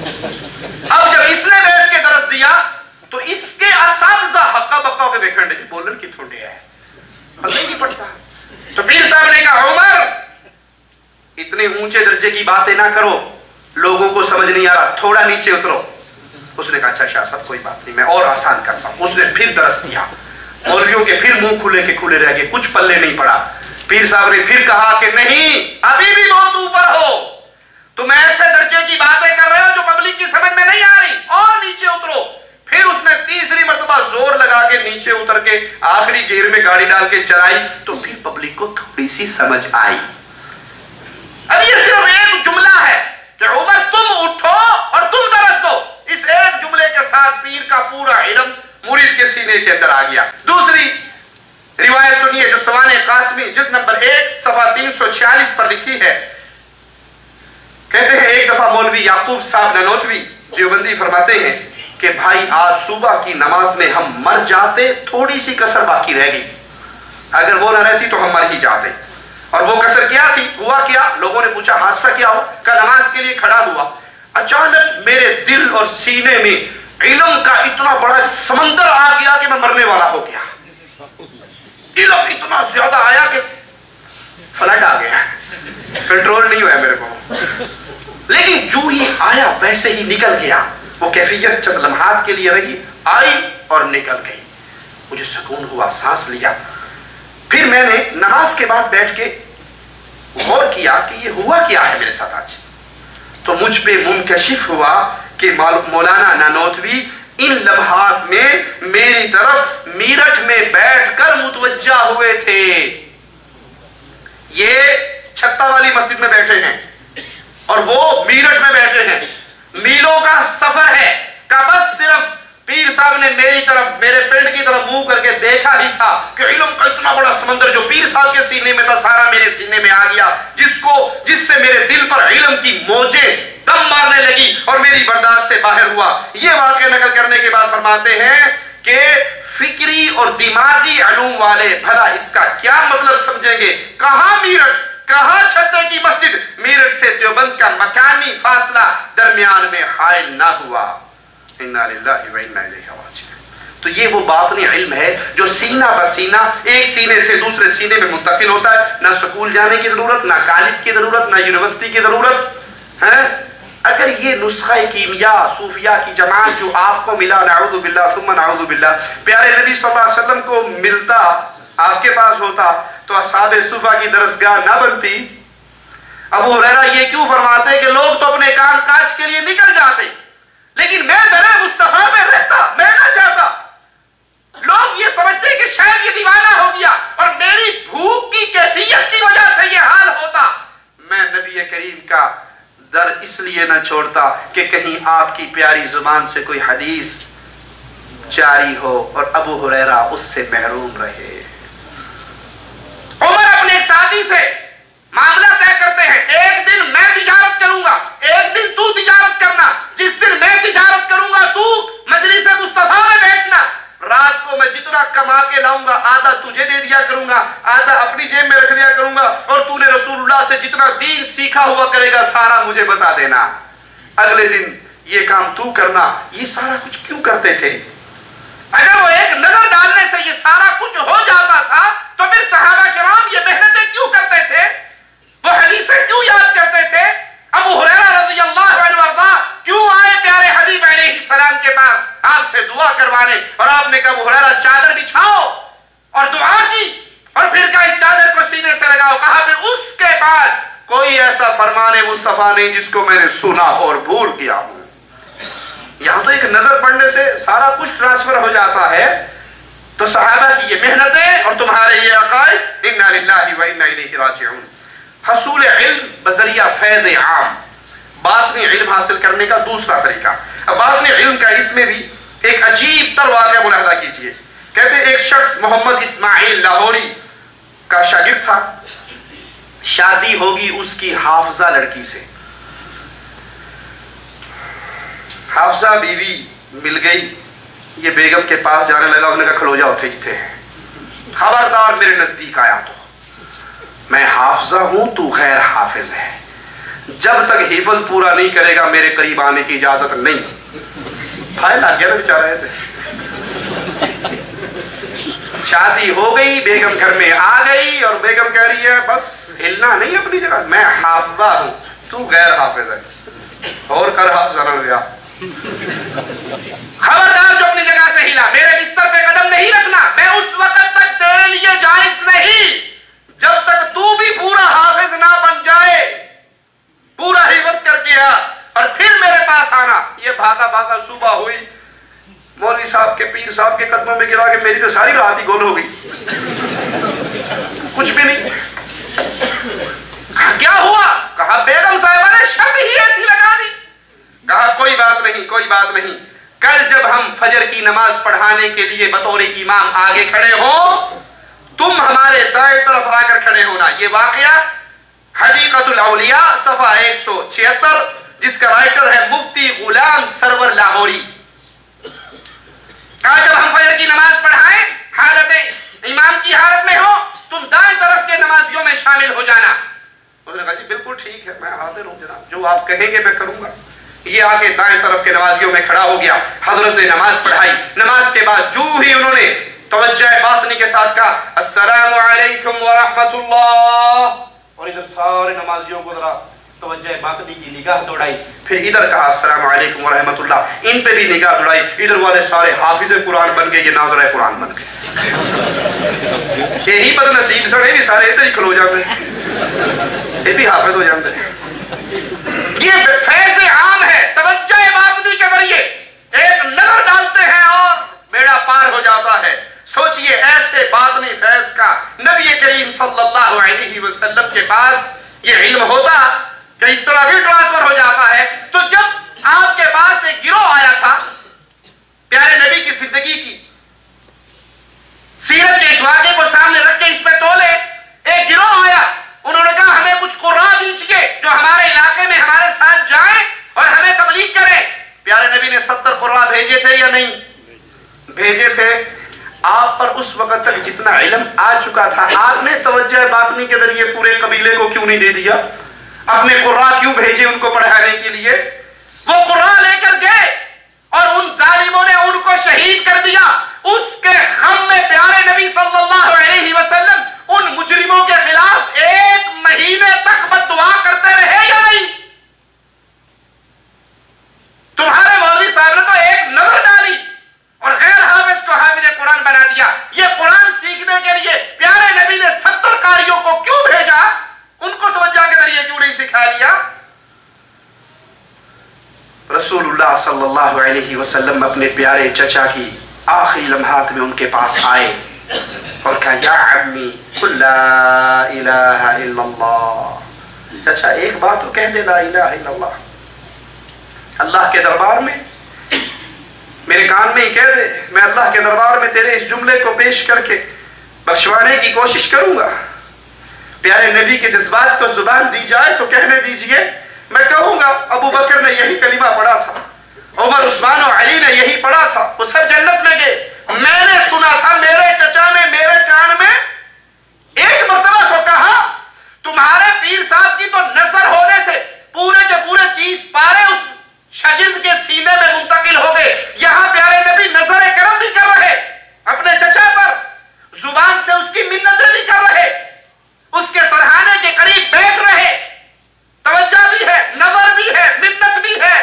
اب جب اس نے بیٹھ کے درس دیا تو اس کے اساتذہ حقا بقا کے بیکھنڈے کی بولن کی تھوڑے ہے پتہ ہی نہیں پڑتا. تو پیر صاحب نے کہا عمر اتنے اونچے درجے کی باتیں نہ کرو, لوگوں کو سمجھ نہیں آ رہا, تھوڑا نیچے اترو. اس نے کہا اچھا شاہ صاحب کوئی بات نہیں, میں اور آسان کرتا ہوں. اس نے پھر درس دیا, مولویوں کے پھر منہ کھلے کے کھلے رہ گئے, کچھ پلے نہیں پڑا. پیر صاحب نے پھر کہا کہ نہیں, ابھی بھی بہت اوپر ہو, تم ایسے درجے کی باتیں کر رہے ہو جو پبلک کی سمجھ میں نہیں آ رہی, اور نیچے اترو. پھر اس نے تیسری مرتبہ زور لگا کے نیچے اتر کے آخری گیئر میں گاڑی ڈال کے چلائی, تو پھر پبلک کو تھوڑی سی سمجھ آئی. اب یہ صرف ایک جملہ ہے کہ عمر تم اٹھو اور تم درس دو. اس ایک جملے کے ساتھ پیر کا پورا علم مرید کے سینے کے اندر آ گیا. دوسری روایت سنیے جو سوانح قاسمی جلد نمبر 1 صفحہ 346 پر لکھی ہے. کہتے ہیں ایک دفعہ مولوی یعقوب صاحب نانوتوی دیوبندی فرماتے ہیں کہ بھائی آج صبح کی نماز میں ہم مر جاتے, تھوڑی سی کسر باقی رہ گئی, اگر وہ نہ رہتی تو ہم مر ہی جاتے. اور وہ کسر کیا تھی, ہوا کیا؟ لوگوں نے پوچھا حادثہ کیا ہو؟ کہ نماز کے لیے کھڑا ہوا, اچانک میرے دل اور سینے میں علم کا اتنا بڑا سمندر آ گیا کہ میں مرنے والا ہو گیا. علم اتنا زیادہ آیا کہ فلڈ آ گیا, کنٹرول نہیں ہوا میرے کو. لیکن جو ہی آیا ویسے ہی نکل گیا. وہ کیفیت چند لمحات کے لیے رہی, آئی اور نکل گئی. مجھے سکون ہوا, سانس لیا. پھر میں نے نماز کے بعد بیٹھ کے غور کیا کہ یہ ہوا کیا ہے میرے ساتھ آج. تو مجھ پہ منکشف ہوا کہ مولانا نانوتوی ان لمحات میں میری طرف میرٹھ میں بیٹھ کر متوجہ ہوئے تھے. یہ چھتا والی مسجد میں بیٹھے ہیں اور وہ میرٹھ میں بیٹھے ہیں, میلوں کا سفر ہے. کہ بس صرف پیر صاحب نے میری طرف, میرے پنڈ کی طرف منہ کر کے دیکھا ہی تھا کہ علم کا اتنا بڑا سمندر جو پیر صاحب کے سینے میں تھا سارا میرے سینے میں آ گیا, جس سے میرے دل پر علم کی موجیں دم مارنے لگی اور میری برداشت سے باہر ہوا. یہ واقعہ نقل کرنے کے بعد فرماتے ہیں کہ فکری اور دماغی علوم والے بھلا اس کا کیا مطلب سمجھیں گے. کہاں میرٹھ, کہاں چھتے کی مسجد, میرٹھ سے دیوبند کا مکانی فاصلہ درمیان میں حائل نہ ہوا. انا للہ و انا الیہ راجعون. تو یہ وہ باطنی علم ہے جو سینہ بسینہ ایک سینے سے دوسرے سینے میں منتقل ہوتا ہے. نہ سکول جانے کی ضرورت, نہ کالج کی ضرورت, نہ یونیورسٹی کی ضرورت ہے. اگر یہ نسخہ کیمیا صوفیہ کی جماعت جو آپ کو ملا, نعوذ باللہ ثم نعوذ باللہ, پیارے نبی صلی اللہ علیہ وسلم کو ملتا, آپ کے پاس ہوتا, تو اصحاب صفا کی درسگاہ نہ بنتی. ابو ہریرہ یہ کیوں فرماتے کہ لوگ تو اپنے کام کاج کے لیے نکل جاتے, لیکن میں در مصطفیٰ میں رہتا, میں نہ چاہتا. لوگ یہ سمجھتے کہ شاید یہ دیوانہ ہو گیا اور میری بھوک کی کیفیت کی وجہ سے یہ حال ہوتا. میں نبی کریم کا در اس لیے نہ چھوڑتا کہ کہیں آپ کی پیاری زبان سے کوئی حدیث جاری ہو اور ابو ہریرہ اس سے محروم رہے. عمر اپنے ایک ساتھی سے معاملہ طے کرتے ہیں, ایک دن میں تجارت کروں گا, ایک دن تو تجارت کرنا. جس دن میں تجارت کروں گا تو مجلس مصطفیٰ میں بیٹھنا. رات کو میں جتنا کما کے لاؤں گا آدھا تجھے دے دیا کروں گا, آدھا اپنی جیب میں رکھ دیا کروں گا, اور تو نے رسول اللہ سے جتنا دین سیکھا ہوا کرے گا سارا مجھے بتا دینا. اگلے دن یہ کام تو کرنا. یہ سارا کچھ کیوں کرتے تھے؟ اگر وہ ایک نظر ڈالنے سے یہ سارا کچھ ہو جاتا تھا تو پھر صحابہ کرام یہ محنتیں کیوں کرتے تھے, وہ حدیثیں کیوں یاد کرتے تھے؟ ابو ہریرہ رضی اللہ عنہ وارضاہ کیوں آئے پیارے حبیب علیہ السلام کے پاس آپ سے دعا کروانے, اور آپ نے کہا ابو ہریرہ چادر بچھاؤ, اور دعا کی, اور پھر کہا اس چادر کو سینے سے لگاؤ. کہا پھر اس کے بعد کوئی ایسا فرمان مصطفیٰ نہیں جس کو میں نے سنا اور بھول کیا ہوں. یہاں تو ایک نظر پڑنے سے سارا کچھ ٹرانسفر ہو جاتا ہے. تو صحابہ کی یہ محنتیں اور تمہارے یہ عقائد, انا للہ و انا الیہ راجعون. حصول علم بذریعہ فیض عام, باطنی علم حاصل کرنے کا دوسرا طریقہ. اب باطنی علم کا اس میں بھی ایک عجیب تر واقعہ ملاحظہ کیجئے. کہتے ہیں ایک شخص محمد اسماعیل لاہوری کا شاگرد تھا, شادی ہوگی اس کی حافظہ لڑکی سے. حافظہ بیوی مل گئی, یہ بیگم کے پاس جانے لگا, انہوں نے کہا کھلو جاؤ تھے, خبردار میرے نزدیک آیا تو میں حافظہ ہوں تو غیر حافظ ہے. جب تک حفظ پورا نہیں کرے گا میرے قریب آنے کی اجازت نہیں. بھائی لگ گیا نا بیچارہ تھے. شادی ہو گئی, بیگم گھر میں آ گئی اور بیگم کہہ رہی ہے بس ہلنا نہیں اپنی جگہ, میں حافظہ ہوں تو غیر حافظ ہے, اور کر حافظہ نہ گیا. خبردار جو اپنی جگہ سے ہلا, میرے بستر پہ قدم نہیں رکھنا. میں اس وقت تک تیرے لیے جائز نہیں جب تک تو بھی پورا حافظ نہ بن جائے. پورا حفظ کر کے آ اور پھر میرے پاس آنا. یہ بھاگا بھاگا صبح ہوئی, مولوی صاحب کے پیر صاحب کے قدموں میں گرا کے میری تو ساری رات ہی گول ہو گئی, کچھ بھی نہیں. کیا ہوا؟ کہا بیگم صاحبہ نے شرط ہی ایسی لگا دی. کہا کوئی بات نہیں, کوئی بات نہیں. کل جب ہم فجر کی نماز پڑھانے کے لیے بطور امام آگے کھڑے ہوں, تم ہمارے دائیں طرف آ کر کھڑے ہونا. یہ واقعہ حدیقۃ الاولیاء صفحہ 176, جس کا رائٹر ہے مفتی غلام سرور لاہوری. کہا جب ہم فجر کی نماز پڑھائیں حالت امام کی حالت میں ہو, تم دائیں طرف کے نمازیوں میں شامل ہو جانا. اس نے کہا جی بالکل ٹھیک ہے, میں حاضر ہوں جناب, جو آپ کہیں گے میں کروں گا. یہ آ کے دائیں طرف کے نمازیوں میں کھڑا ہو گیا. حضرت نے نماز پڑھائی. نماز کے بعد جو ہی انہوں نے توجہ باطنی کے ساتھ کہا السلام علیکم ورحمۃ اللہ, اور ادھر سارے نمازیوں کو ذرا توجہ باطنی کی نگاہ دوڑائی. پھر ادھر کہا السلام علیکم ورحمۃ اللہ, ان پہ بھی نگاہ دوڑائی. ادھر والے سارے حافظ قرآن بن گئے, یہ ناظر قرآن بن گئے. یہی بد نصیب سڑے بھی سارے ادھر ہی کھلو جاتے ہیں, یہ بھی حافظ ہو جاتے ہیں. یہ فیض عام ہے. توجہ باطنی کے ذریعے ایک نظر ڈالتے ہیں اور بیڑا پار ہو جاتا ہے. سوچئے ایسے باطنی فیض کا نبی کریم صلی اللہ علیہ وسلم کے پاس یہ علم ہوتا کہ اس طرح بھی ٹرانسفر ہو جاتا ہے. تو جب آپ کے پاس ایک گروہ آیا تھا, پیارے نبی کی زندگی کی سیرت کے اس واقعے کو سامنے رکھ کے اس پہ تولے, ایک گروہ آیا. انہوں نے کہا ہمیں کچھ قراء دیجئے جو ہمارے علاقے میں ہمارے ساتھ جائیں اور ہمیں تبلیغ کریں. پیارے نبی نے 70 قراء بھیجے تھے یا نہیں بھیجے تھے؟ آپ پر اس وقت تک جتنا علم آ چکا تھا, آپ نے توجہ باطنی کے ذریعے پورے قبیلے کو کیوں نہیں دے دیا؟ اپنے قراء کیوں بھیجے ان کو پڑھانے کے لیے؟ وہ قراء لے کر گئے اور ان ظالموں نے ان کو شہید کر دیا. اس کے غم میں پیارے نبی صلی اللہ علیہ وسلم ان مجرموں کے خلاف 1 مہینے تک بد دعا کرتے رہے یا نہیں؟ تمہارے مولوی صاحب نے تو ایک نظر ڈالی اور غیر حافظ کو حافظ قرآن بنا دیا. یہ قرآن سیکھنے کے لیے پیارے نبی نے 70 قاریوں کو کیوں بھیجا؟ ان کو توجہ کے ذریعے کیوں نہیں سکھا لیا؟ رسول اللہ صلی اللہ علیہ وسلم اپنے پیارے چچا کی آخری لمحات میں ان کے پاس آئے اور کہا یا عمی قل لا الہ الا اللہ. چچا ایک بار تو کہہ دے لا الہ الا اللہ. اللہ کے دربار میں میرے کان میں ہی کہہ دے, میں اللہ کے دربار میں تیرے اس جملے کو پیش کر کے بخشوانے کی کوشش کروں گا. پیارے نبی کے جذبات کو زبان دی جائے تو کہنے دیجئے میں کہوں گا ابو بکر نے یہی کلمہ پڑھا تھا, عمر عثمان و علی نے یہی پڑھا تھا, وہ سب جنت میں گئے. میں نے سنا تھا میرے چچا نے میرے کان میں ایک مرتبہ کو کہا تمہارے پیر صاحب کی تو نظر ہونے سے پورے کے پورے 30 پارے اس شاگرد کے سینے میں منتقل ہو گئے. یہاں پیارے نبی نظر کرم بھی کر رہے اپنے چچا پر, زبان سے اس کی منتیں بھی کر رہے, اس کے سرہانے کے قریب بیٹھ رہے. توجہ بھی ہے, نظر بھی ہے, منت بھی ہے.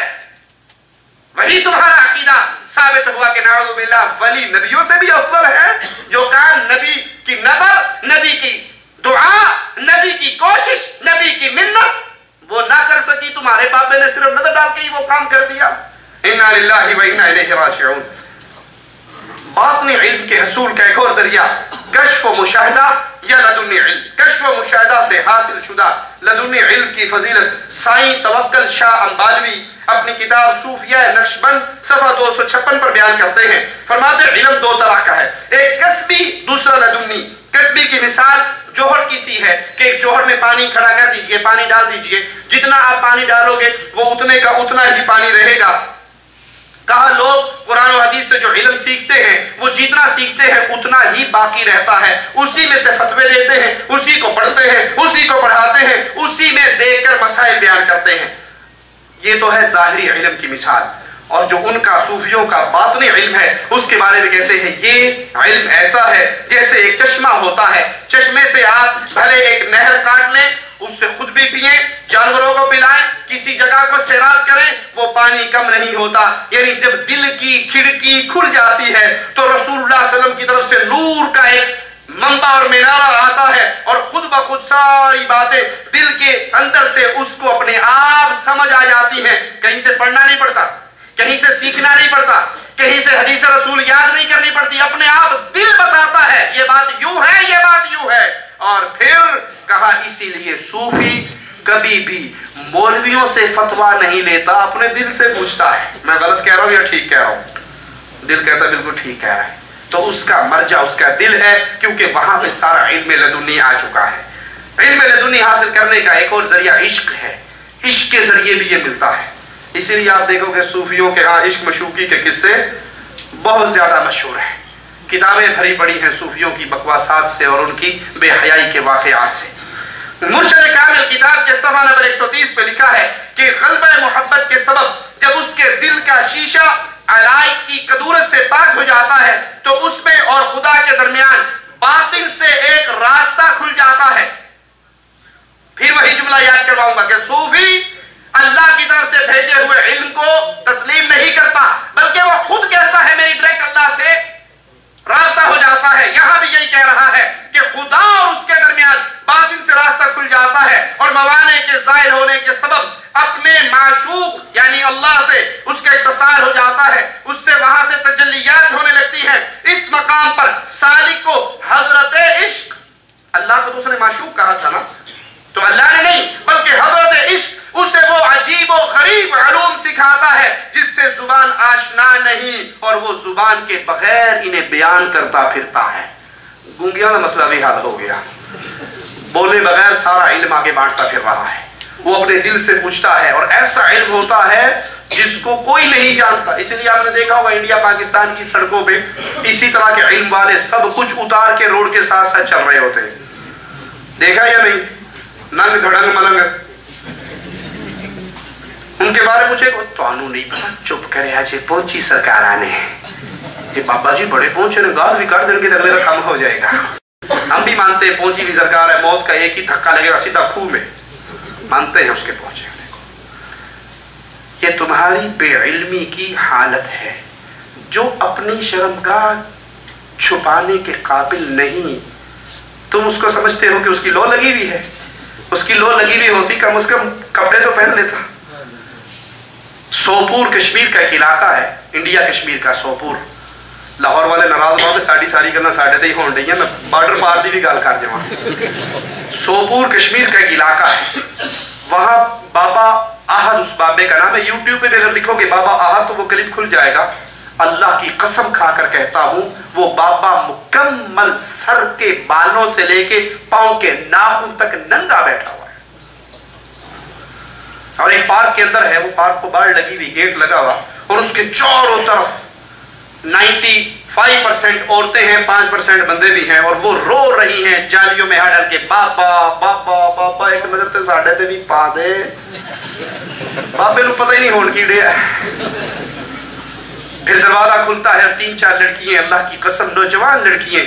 وہی تمہارا عقیدہ ثابت ہوا کہ نعوذ باللہ ولی نبیوں سے بھی افضل ہے, جو کام نبی کی نظر, نبی کی دعا, نبی کی کوشش, نبی کی منت وہ نہ کر سکی. تمہارے بابے نے صرف نظر ڈال کے ہی وہ کام کر دیا. انا للہ و انا الیہ راجعون. باطنی علم کے حصول کا ایک اور ذریعہ کشف و مشاہدہ یا لدنی علم. کشف و مشاہدہ سے حاصل شدہ لدنی علم کی فضیلت سائیں توکل شاہ امبالوی اپنی کتاب صوفیہ نقشبند صفحہ 256 پر بیان کرتے ہیں. فرماتے ہیں علم 2 طرح کا ہے, ایک کسبی, دوسرا لدنی. کسبی کی مثال جوہر کی سی ہے کہ ایک جوہر میں پانی کھڑا کر دیجئے, پانی ڈال دیجئے, جتنا آپ پانی ڈالو گے وہ اتنے کا اتنا ہی پانی رہے گا. کہا لوگ قرآن و حدیث سے جو علم سیکھتے ہیں وہ جتنا سیکھتے ہیں اتنا ہی باقی رہتا ہے، اسی میں سے فتوے دیتے ہیں، اسی کو پڑھتے ہیں، اسی کو پڑھاتے ہیں، اسی میں دیکھ کر مسائل بیان کرتے ہیں۔ یہ تو ہے ظاہری علم کی مثال، اور جو ان کا صوفیوں کا باطنی علم ہے اس کے بارے میں کہتے ہیں یہ علم ایسا ہے جیسے ایک چشمہ ہوتا ہے، چشمے سے آپ بھلے ایک نہر کاٹ لیں، اس سے خود بھی پئیں، جانوروں کو پلائیں، کسی جگہ کو سیراب کریں، وہ پانی کم نہیں ہوتا۔ یعنی جب دل کی کھڑکی کھل جاتی ہے تو رسول اللہ صلی اللہ علیہ وسلم کی طرف سے نور کا ایک منبع اور مینارہ آتا ہے، اور خود بخود ساری باتیں دل کے اندر سے اس کو اپنے آپ سمجھ آ جاتی ہیں۔ کہیں سے پڑھنا نہیں پڑتا، کہیں سے سیکھنا نہیں پڑتا، کہیں سے حدیث رسول یاد نہیں کرنی پڑتی، اپنے آپ دل بتاتا ہے یہ بات یوں ہے، یہ بات یوں ہے۔ اور پھر کہا اسی لیے صوفی کبھی بھی مولویوں سے فتویٰ نہیں لیتا، اپنے دل سے پوچھتا ہے میں غلط کہہ رہا ہوں یا ٹھیک کہہ رہا ہوں، دل کہتا ہے بالکل ٹھیک کہہ رہا ہے، تو اس کا مرجع اس کا دل ہے، کیونکہ وہاں پہ سارا علم لدنی آ چکا ہے۔ علم لدنی حاصل کرنے کا ایک اور ذریعہ عشق ہے، عشق کے ذریعے بھی یہ ملتا ہے۔ اسی لیے آپ دیکھو کہ صوفیوں کے ہاں عشق مشوقی کے قصے بہت زیادہ مشہور ہیں، کتابیں بھری پڑی ہیں صوفیوں کی بکواسات سے اور ان کی بے حیائی کے واقعات سے۔ مرشد کامل کتاب کے صفحہ نمبر 130 پہ لکھا ہے کہ غلبہ محبت کے سبب جب اس کے دل کا شیشہ علائق کی کدورت سے پاک ہو جاتا ہے تو اس میں اور خدا کے درمیان باطن سے ایک راستہ کھل جاتا ہے۔ پھر وہی جملہ یاد کرواؤں گا کہ صوفی اللہ کی طرف سے بھیجے ہوئے علم کو تسلیم نہیں کرتا، بلکہ وہ خود کہتا ہے میری ڈائریکٹ اللہ سے رابطہ ہو جاتا ہے۔ یہاں بھی یہی کہہ رہا ہے کہ خدا اور اس کے درمیان باطن سے راستہ کھل جاتا ہے، اور موانع کے ظاہر ہونے کے سبب اپنے معشوق یعنی اللہ سے اس کا اتصال ہو جاتا ہے، اس سے وہاں سے تجلیات ہونے لگتی ہیں۔ اس مقام پر سالک کو حضرت عشق، اللہ کو تو اس نے معشوق کہا تھا نا، تو اللہ نے نہیں بلکہ حضرت عشق اسے وہ عجیب و غریب علوم سکھاتا ہے جس سے زبان آشنا نہیں، اور وہ زبان کے بغیر انہیں بیان کرتا پھرتا ہے۔ گونگیوں کا مسئلہ بھی حل ہو گیا، بولے بغیر سارا علم آگے بانٹتا پھر رہا ہے، وہ اپنے دل سے پوچھتا ہے، اور ایسا علم ہوتا ہے جس کو کوئی نہیں جانتا۔ اس لیے آپ نے دیکھا ہوگا انڈیا پاکستان کی سڑکوں پہ اسی طرح کے علم والے سب کچھ اتار کے روڈ کے ساتھ ساتھ چل رہے ہوتے ہیں، دیکھا یا نہیں؟ ننگ دھڑنگ ملنگ، ان کے بارے پوچھے کو تو انہوں نہیں پتا، چپ کرے آجے پہنچی سرکار آنے، یہ بابا جی بڑے پہنچے نے، گال بھی کر دیں کہ اگلے کا کم ہو جائے گا۔ ہم بھی مانتے ہیں پہنچی بھی سرکار ہے، موت کا ایک ہی دھکا لگے گا سیدھا خوں میں، مانتے ہیں اس کے پہنچے ہونے کو۔ یہ تمہاری بے علمی کی حالت ہے، جو اپنی شرمگاہ چھپانے کے قابل نہیں، تم اس کو سمجھتے ہو کہ اس کی لو لگی ہوئی ہے، اس کی لو لگی ہوئی ہوتی کم از کم کپڑے تو پہن لیتا۔ سوپور کشمیر کا ایک علاقہ ہے، انڈیا کشمیر کا سوپور، لاہور والے ناراض ہو کے ساری گلاں ساڈے تے ہی ہون ڈیاں، میں بارڈر پار دی بھی گل کر جاواں۔ سوپور کشمیر کا ایک علاقہ ہے، وہاں بابا احد اس بابے کا نام ہے، یوٹیوب پہ بھی اگر لکھو گے بابا احد تو وہ کلپ کھل جائے گا۔ اللہ کی قسم کھا کر کہتا ہوں وہ بابا مکمل سر کے بالوں سے لے کے پاؤں کے ناخن تک ننگا بیٹھا ہوا ہے، اور ایک پارک کے اندر ہے، وہ پارک کو باڑ لگی ہوئی، گیٹ لگا ہوا، اور اس کے چاروں طرف 95% عورتیں ہیں، 5% بندے بھی ہیں، اور وہ رو رہی ہیں جالیوں میں ہاتھ ڈال کے بابا بابا بابا، ایک نظر تے ساڈے تے بھی پا دے، بابے نو پتہ ہی نہیں ہون کی ڈیا۔ پھر دروازہ کھلتا ہے، 3-4 لڑکیاں، اللہ کی قسم نوجوان لڑکیاں،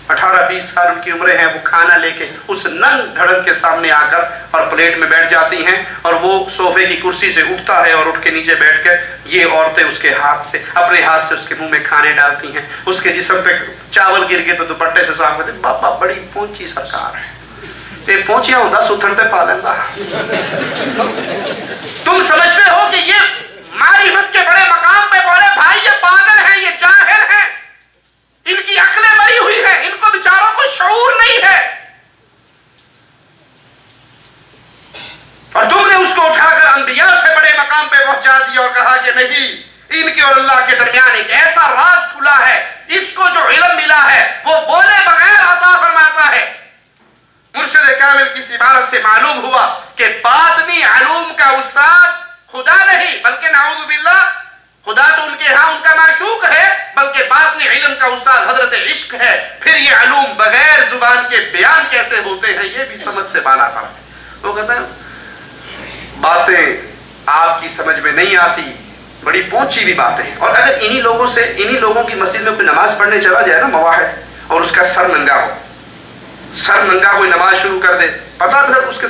18-20 سال ان کی عمریں ہیں، وہ کھانا لے کے اس ننگ دھڑن کے سامنے آ کر اور پلیٹ میں بیٹھ جاتی ہیں، اور وہ صوفے کی کرسی سے اٹھتا ہے اور اٹھ کے نیچے بیٹھ کے یہ عورتیں اس کے ہاتھ سے اپنے ہاتھ سے اس کے منہ میں کھانے ڈالتی ہیں، اس کے جسم پہ چاول گر گئے تو دوپٹے سے صاف کرتے، بابا بڑی پہنچی سرکار ہے، یہ پہنچیا ہوتا ستھن تے پا لینا۔ تم سمجھتے ہو کہ یہ معرفت کے بڑے مقام پہ بڑے بھائی یہ پاگل ہیں، یہ جاہل ہیں، ان کی عقلیں مری ہوئی ہیں، ان کو بیچاروں کو شعور نہیں ہے، اور تم نے اس کو اٹھا کر انبیاء سے بڑے مقام پہ پہنچا دیا اور کہا کہ نہیں، ان کے اور اللہ کے درمیان ایک ایسا راز کھلا ہے، اس کو جو علم ملا ہے وہ بولے بغیر عطا فرماتا ہے۔ مرشد کامل کی اس عبارت سے معلوم ہوا کہ باطنی علوم کا استاد خدا نہیں بلکہ نعوذ باللہ خدا تو ان کے عشق ہے، پھر یہ علوم بغیر زبان کے بیان کیسے ہوتے ہیں، یہ بھی سمجھ سے بالا تر ہے۔ وہ کہتا ہے باتیں آپ کی سمجھ میں نہیں آتی، بڑی پہنچی بھی باتیں ہیں، اور اگر انہی لوگوں کی مسجد میں کوئی نماز پڑھنے چلا جائے نا مواحد، اور اس کا سر ننگا ہو، سر ننگا کوئی نماز شروع کر دے، پتہ پھر اس کے